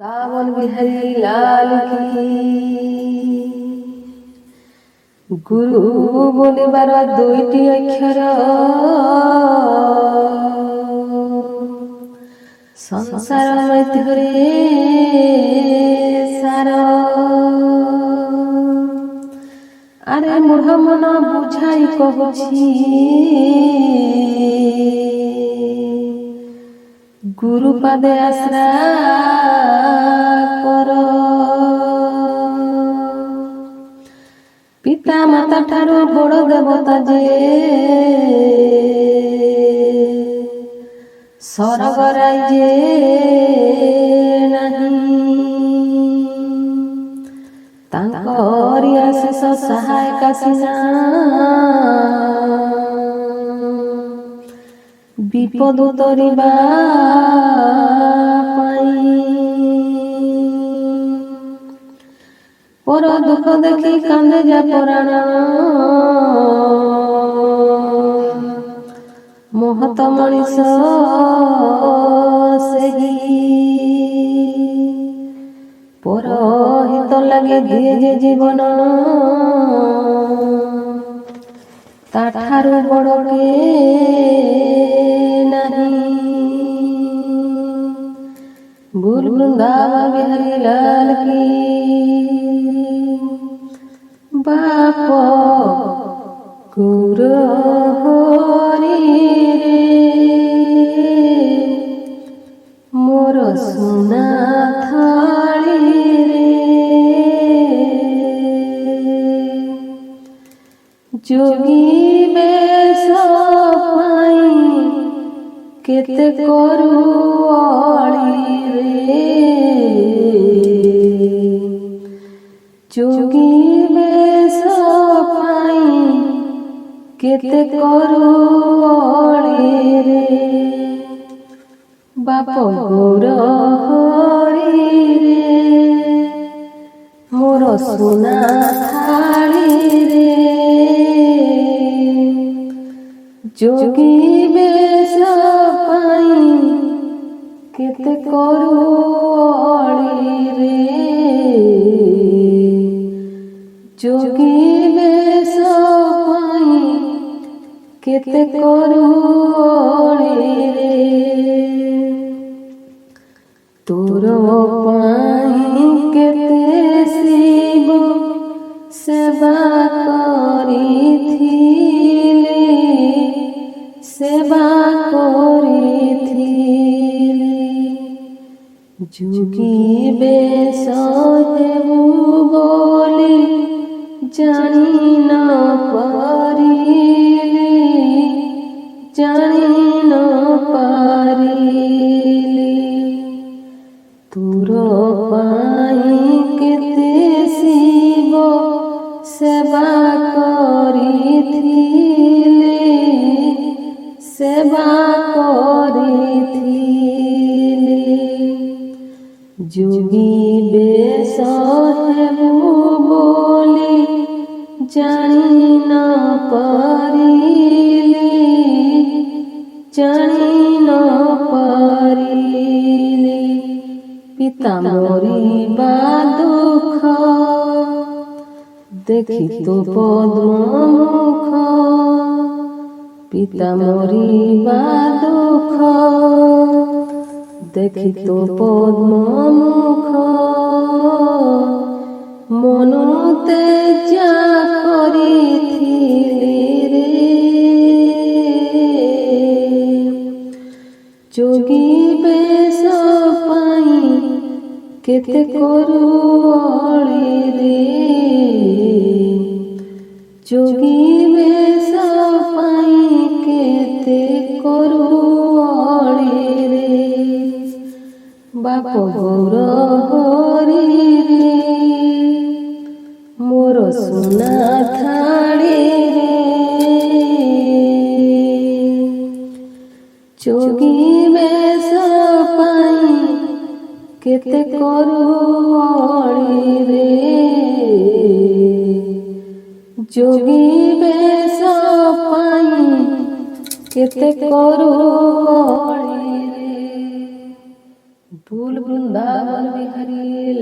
रावण बिहारी लाल की। गुरु बोलिबार दुईटी अक्षर संसार मध्यरे सार। आरे मूढ़ मन बुझाई कहूछि गुरु पादे आश्रा कर। पिता माता ठारू बड़ देवता जे स्वर्ग राइजे नहीं। तांकरि आशीष सहायक सिना विपद तरिबा पाई। पर दुख देखी कांदे जा पुराण महत मनीष सेही। पर हित लगे दिए जे जीवन ताठारू बड़ के बोल वृंदावन बिहारी लाल की। बाप गुरु हरि रे मोर सुना थाली रे। जोगी बेश पाई केते करू अली रे। जोगी बेश पाई केते करू अली रे। बाप गौर हरि रे मोर सुना थाली रे। जोगी बेश पाई केते करू अली रे। जोगी बेश पाई केते करू अली रे। तोर पाई केते शिव सेवा करिथिले सेवा करिथिले। जोगी बेश हेबु बोली जानी न पारिले जानी न पारिले। तोर पाई केते शिव सेवा करिथिले सेवा करिथिले। जोगी बेश हेबु बोली जानी न पारिले जानी न पारिले। पिता मरिबा दुख देखी तो पद्म मुख। पिता मरिबा दुख देखी तो पद्म मुख। मन तेजा करिथिले रे। जोगी बेश पाई केते करू अली रे। जोगी बेश पाई केते करू अली रे। बाप गौर हरि रे मोर सुना थाली रे। जोगी बेश पाई केते करू अली रे। जोगी बेश पाई केते करू अली रे। फूल वृंदावन बिहारी